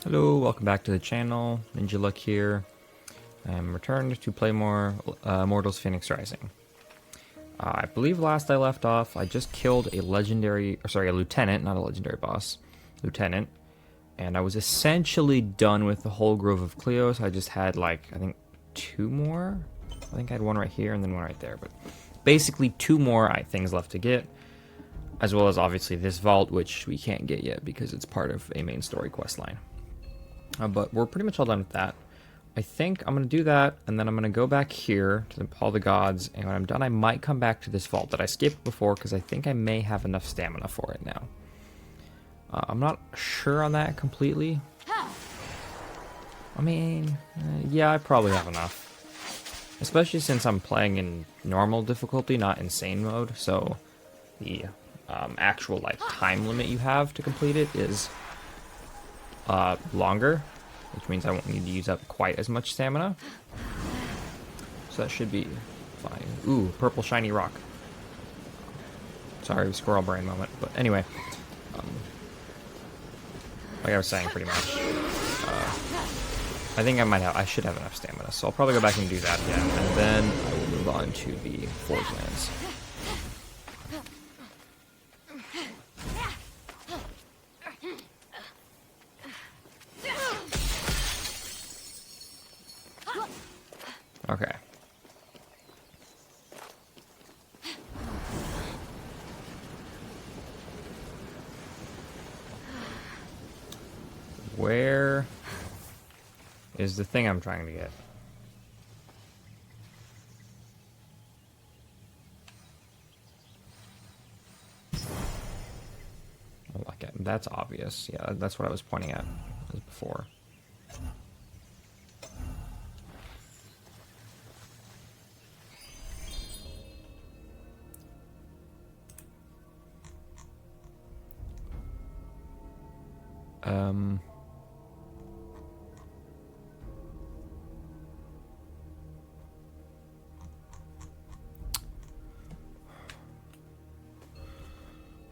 Hello, welcome back to the channel. Ninja Luck here. I'm returned to play more Immortals Fenyx Rising. I believe last I left off, I just killed a lieutenant, not a legendary boss, lieutenant, and I was essentially done with the whole Grove of Cleos. I just had I think two more. I think I had one right here and then one right there, but basically two more things left to get, as well as obviously this vault, which we can't get yet because it's part of a main story quest line. But we're pretty much all done with that. I think I'm going to do that, and then I'm going to go back here to all the gods, and when I'm done, I might come back to this vault that I skipped before, because I think I may have enough stamina for it now. I'm not sure on that completely. I mean, yeah, I probably have enough. Especially since I'm playing in normal difficulty, not insane mode, so the actual time limit you have to complete it is longer, which means I won't need to use up quite as much stamina. So that should be fine. Ooh, purple shiny rock. Sorry, squirrel brain moment. But anyway, like I was saying, pretty much, I think I should have enough stamina. So I'll probably go back and do that again, and then I will move on to the Forge Lands. Okay. Where is the thing I'm trying to get? Oh, okay, that's obvious. Yeah, that's what I was pointing at before.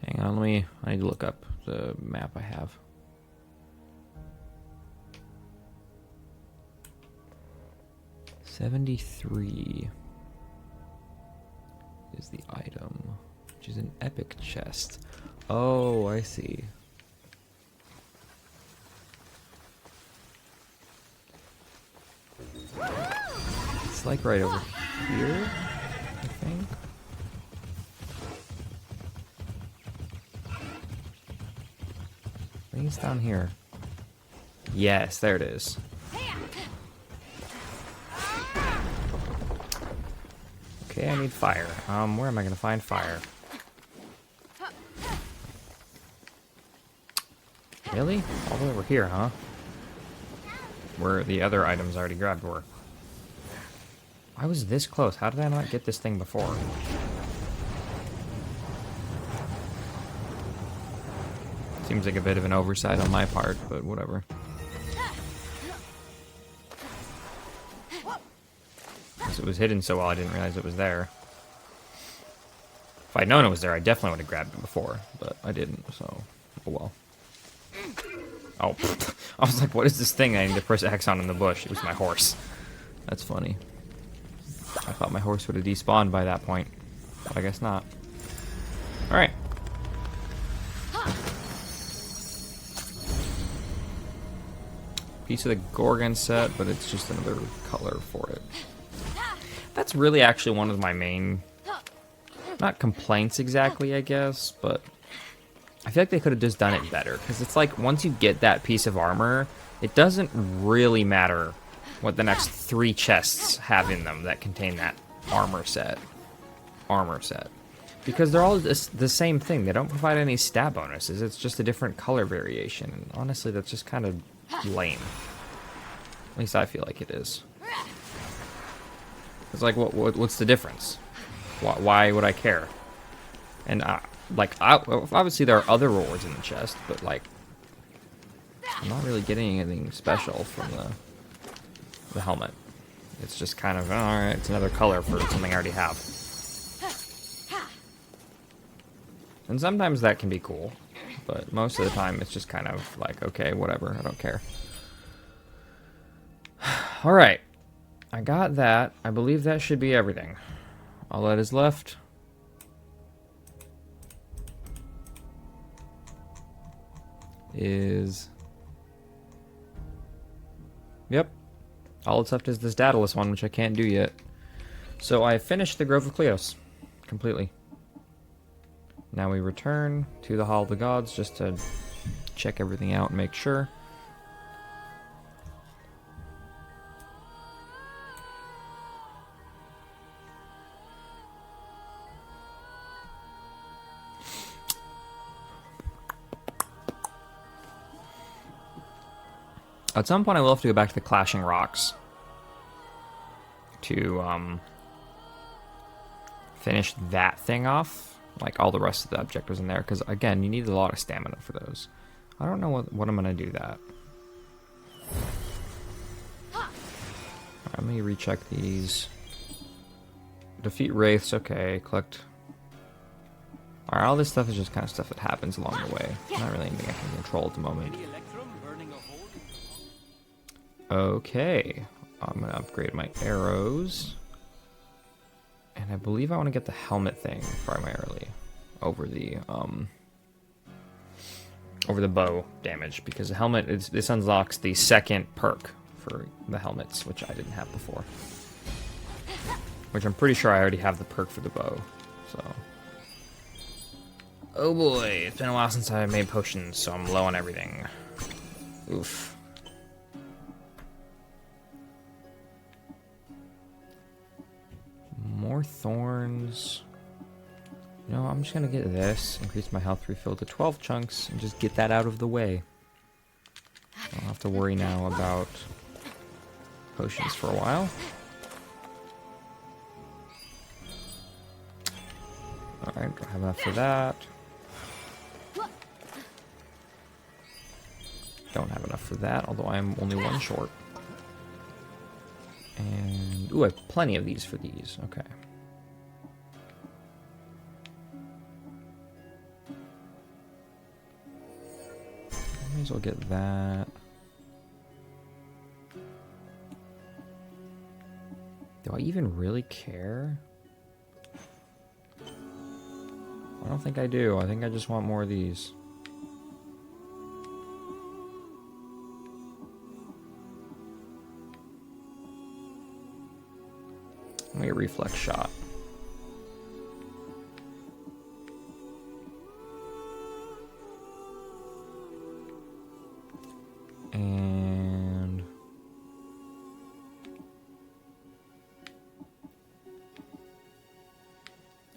Hang on, I need to look up the map I have. $73 is the item, which is an epic chest. Oh, I see. It's like right over here, I think. I think it's down here. Yes, there it is. Okay, I need fire. Where am I gonna find fire? Really? All the way over here, huh? Where the other items I already grabbed were. I was this close. How did I not get this thing before? Seems like a bit of an oversight on my part, but whatever. Because it was hidden so well, I didn't realize it was there. If I'd known it was there, I definitely would have grabbed it before, but I didn't, so oh well. Oh, I was like, what is this thing I need to press X on in the bush? It was my horse. That's funny. I thought my horse would have despawned by that point, but I guess not. Alright. Piece of the Gorgon set, but it's just another color for it. That's really actually one of my main, not complaints exactly, I guess, but I feel like they could have just done it better, because it's like once you get that piece of armor, it doesn't really matter what the next 3 chests have in them that contain that armor set. Because they're all the same thing. They don't provide any stat bonuses. It's just a different color variation. And honestly, that's just kind of lame. At least I feel like it is. It's like, what's the difference? Why would I care? And obviously there are other rewards in the chest, but I'm not really getting anything special from the helmet. It's just kind of, alright, it's another color for something I already have. And sometimes that can be cool. but most of the time it's just kind of like, okay, whatever, I don't care. Alright, I got that. I believe that should be everything. All that is left is... Yep. All that's left is this Daedalus one, which I can't do yet. So I finished the Grove of Cleos. Completely. Now we return to the Hall of the Gods just to check everything out and make sure. At some point I will have to go back to the Clashing Rocks to finish that thing off. Like all the rest of the objectives in there, because again, you need a lot of stamina for those. I don't know what I'm gonna do that. Let me recheck these. Defeat wraiths, okay. Collect. Alright, all this stuff is just kind of stuff that happens along the way. Not really anything I can control at the moment. Okay, I'm gonna upgrade my arrows. And I believe I want to get the helmet thing primarily over the bow damage, because the helmet this unlocks the second perk for the helmets, which I didn't have before. Which I'm pretty sure I already have the perk for the bow. So, oh boy, it's been a while since I made potions, so I'm low on everything. Oof. More thorns. You know, I'm just gonna get this, increase my health refill to 12 chunks, and just get that out of the way. I don't have to worry now about potions for a while. Alright, don't have enough for that. Don't have enough for that, although I'm only one short. And, ooh, I have plenty of these for these. Okay. May as well get that. Do I even really care? I don't think I do. I think I just want more of these. Let me get a reflex shot. And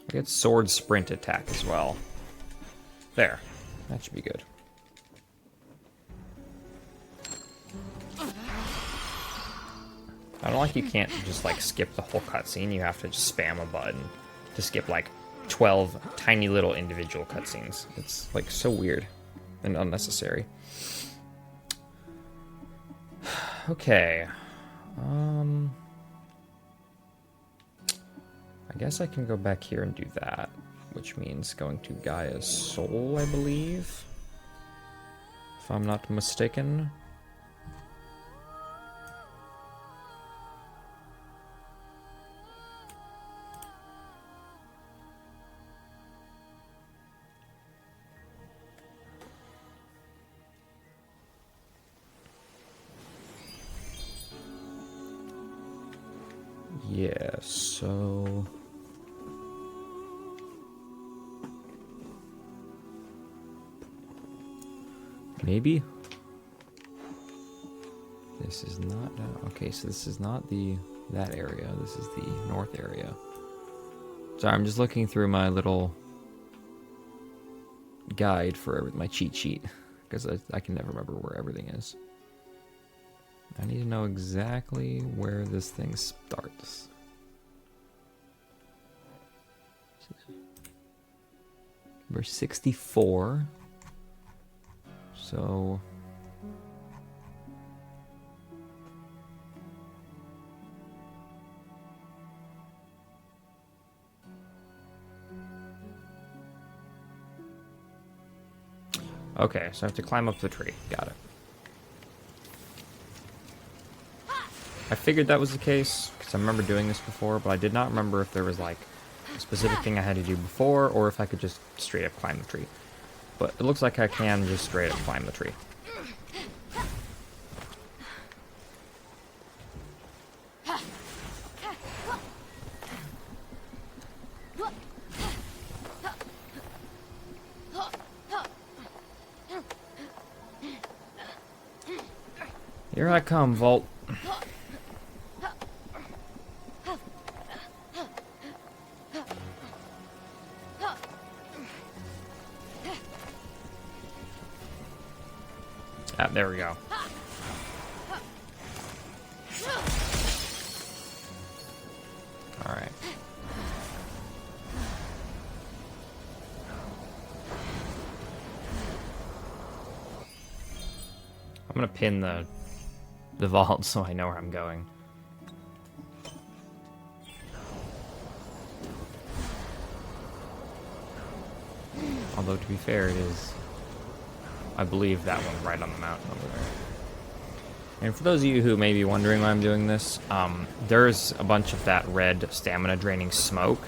I get sword sprint attack as well. There. That should be good. I don't like you can't just like skip the whole cutscene. You have to just spam a button to skip like 12 tiny little individual cutscenes. It's like so weird and unnecessary. Okay. I guess I can go back here and do that, which means going to Gaia's Soul, I believe, if I'm not mistaken. Yeah, so... maybe? This is not... okay, so this is not that area. This is the north area. Sorry, I'm just looking through my little guide for my cheat sheet, because I can never remember where everything is. I need to know exactly where this thing starts. Number 64. So... Okay, so I have to climb up the tree. Got it. I figured that was the case, because I remember doing this before, but I did not remember if there was, like, a specific thing I had to do before, or if I could just straight up climb the tree. But it looks like I can just straight up climb the tree. Here I come, Vault. Ah, there we go. Alright. I'm gonna pin the vault so I know where I'm going. Although, to be fair, it is, I believe, that one right on the mountain over there. And for those of you who may be wondering why I'm doing this, there's a bunch of that red stamina draining smoke,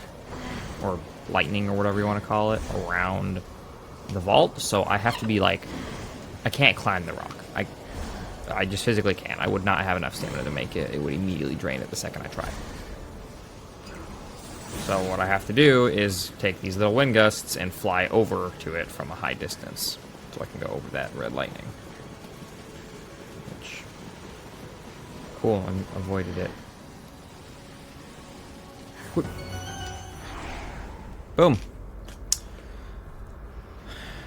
or lightning, or whatever you want to call it, around the vault, so I have to be like, I can't climb the rock. I just physically can't. I would not have enough stamina to make it. It would immediately drain it the second I try. So what I have to do is take these little wind gusts and fly over to it from a high distance, so I can go over that red lightning. Which, cool, I avoided it. Boom.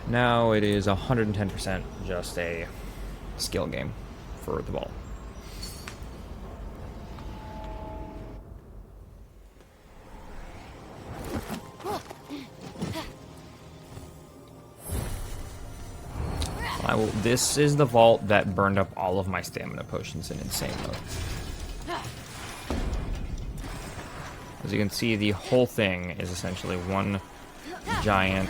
Now it is 110% just a skill game for the ball. This is the vault that burned up all of my stamina potions in insane mode. As you can see, the whole thing is essentially one giant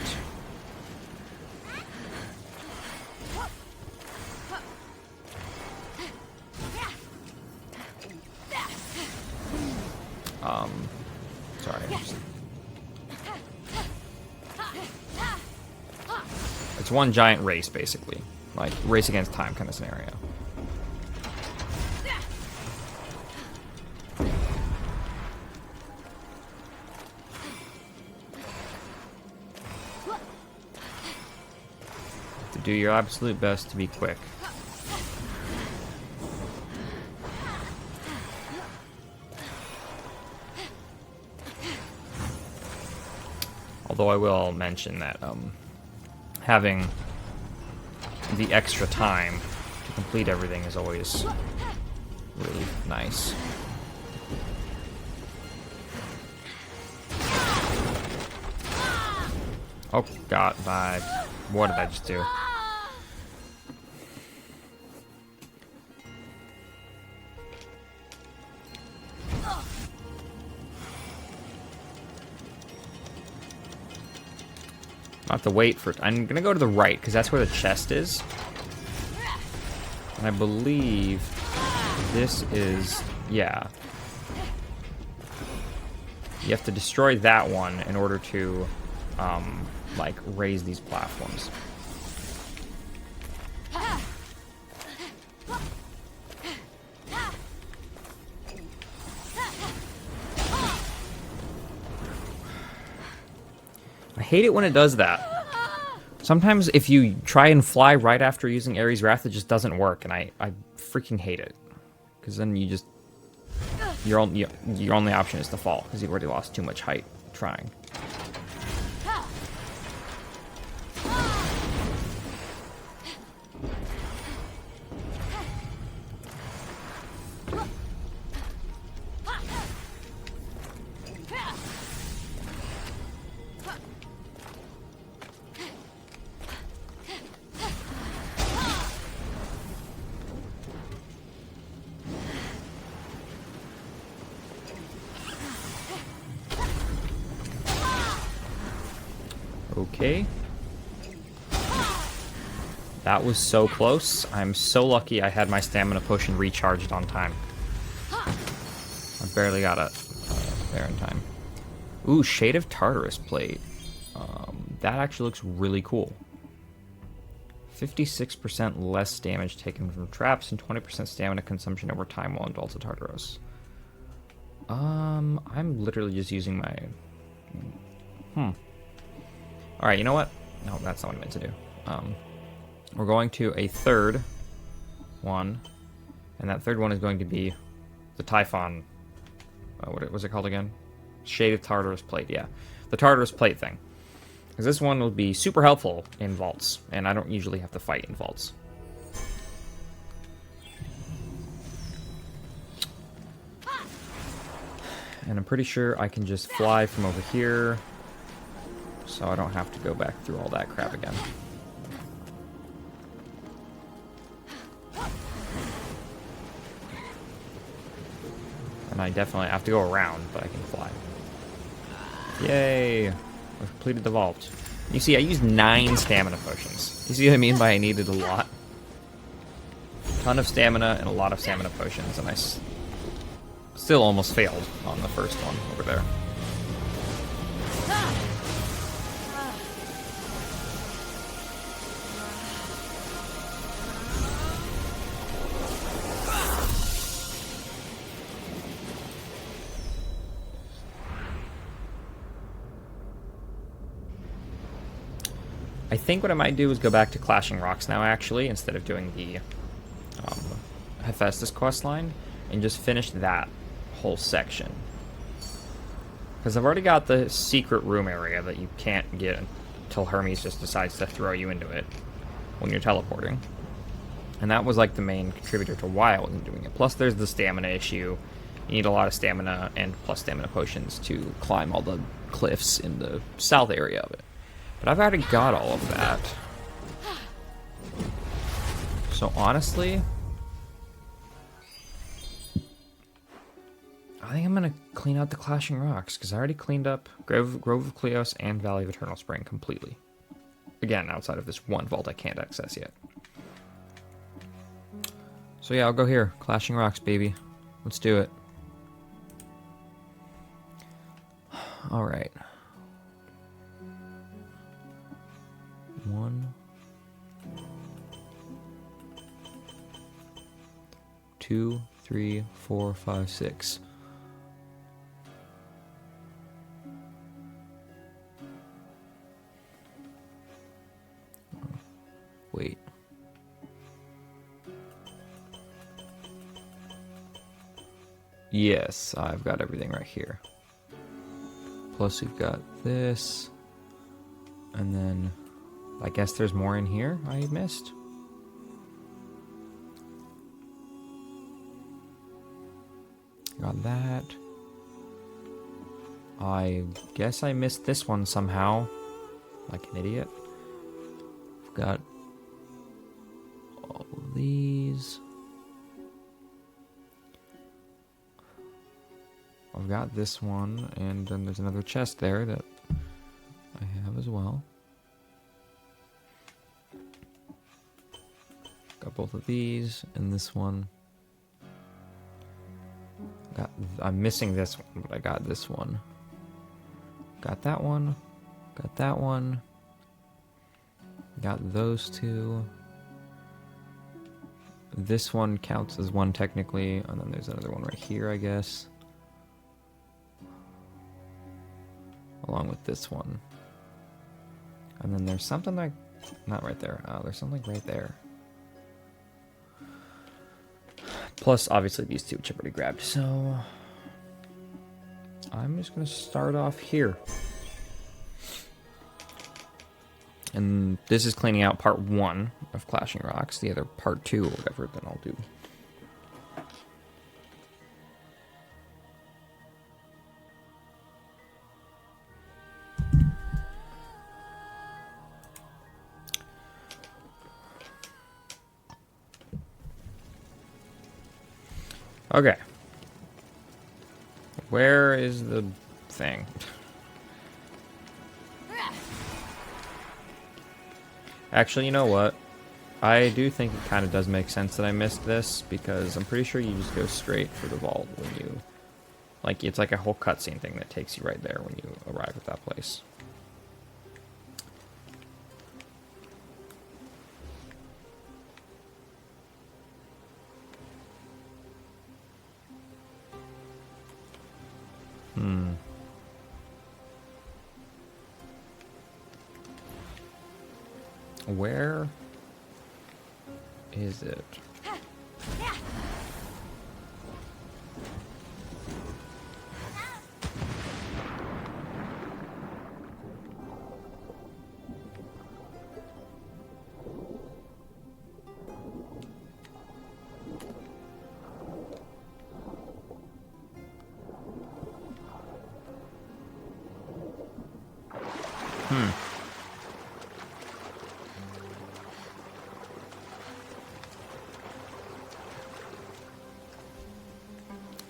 sorry. It's one giant race, basically. Like, race against time kind of scenario. To do your absolute best to be quick. Although I will mention that having the extra time to complete everything is always really nice. Oh god, what did I just do? I have to wait for it. I'm gonna go to the right, because that's where the chest is. And I believe this is, yeah. You have to destroy that one in order to, like, raise these platforms. I hate it when it does that. Sometimes if you try and fly right after using Ares Wrath, it just doesn't work, and I freaking hate it. Because then you just... Your only option is to fall, because you've already lost too much height trying. Okay. That was so close. I'm so lucky I had my stamina potion recharged on time. I barely got it there in time. Ooh, Shade of Tartarus plate. That actually looks really cool. 56% less damage taken from traps and 20% stamina consumption over time while in Vault of Tartarus. I'm literally just using my... Alright, you know what? No, that's not what I meant to do. We're going to a third one, and that third one is going to be the Typhon. What was it called again? Shade of Tartarus plate, yeah. The Tartarus plate thing. Because this one will be super helpful in vaults, and I don't usually have to fight in vaults. And I'm pretty sure I can just fly from over here, so I don't have to go back through all that crap again. And I definitely have to go around, but I can fly. Yay! I've completed the vault. You see, I used 9 stamina potions. You see what I mean by I needed a lot? A ton of stamina and a lot of stamina potions, and I still almost failed on the first one over there. I think what I might do is go back to Clashing Rocks now, actually, instead of doing the Hephaestus questline, and just finish that whole section. Because I've already got the secret room area that you can't get until Hermes just decides to throw you into it when you're teleporting. And that was like the main contributor to why I wasn't doing it. Plus there's the stamina issue. You need a lot of stamina and plus stamina potions to climb all the cliffs in the south area of it. But I've already got all of that. So honestly, I think I'm going to clean out the Clashing Rocks, because I already cleaned up Grove of Cleos and Valley of Eternal Spring completely. Again, outside of this one vault I can't access yet. So yeah, I'll go here. Clashing Rocks, baby. Let's do it. Alright. 1, 2, 3, 4, 5, 6. Wait. Yes, I've got everything right here. Plus we've got this. And then I guess there's more in here I missed. Got that. I guess I missed this one somehow. Like an idiot. I've got all of these. I've got this one, and then there's another chest there that I have as well. Got both of these and this one. I'm missing this one, but I got this one. Got that one. Got that one. Got those two. This one counts as one technically, and then there's another one right here, I guess. Along with this one. And then there's something like... Not right there. There's something right there. Plus, obviously, these two, which I've already grabbed. So, I'm just going to start off here. And this is cleaning out part 1 of Clashing Rocks. The other part 2 or whatever, then I'll do. Okay. Where is the thing? Actually, you know what? I do think it kind of does make sense that I missed this, because I'm pretty sure you just go straight for the vault when you... Like, it's like a whole cutscene thing that takes you right there when you arrive at that place. Where is it?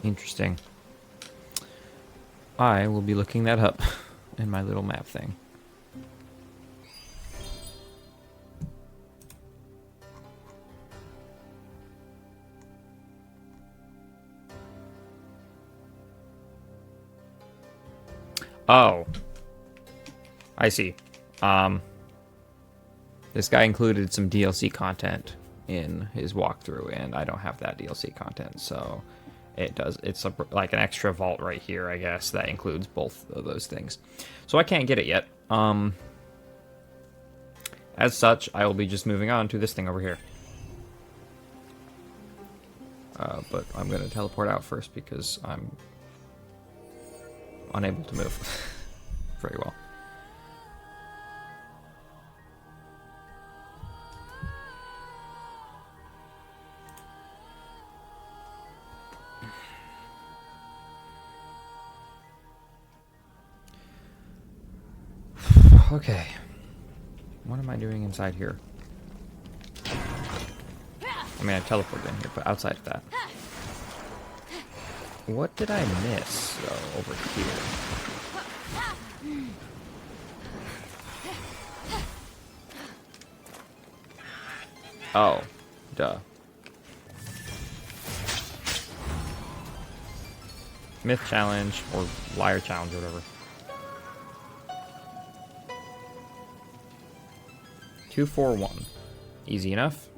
Interesting. I will be looking that up in my little map thing. Oh. I see. This guy included some DLC content in his walkthrough, and I don't have that DLC content, so it's like an extra vault right here, I guess, that includes both of those things. So I can't get it yet. As such, I will be just moving on to this thing over here. But I'm going to teleport out first because I'm unable to move very well. Okay. What am I doing inside here? I mean, I teleported in here, but outside of that. What did I miss, though, over here? Oh. Duh. Myth challenge, or liar challenge, or whatever. 241. Easy enough.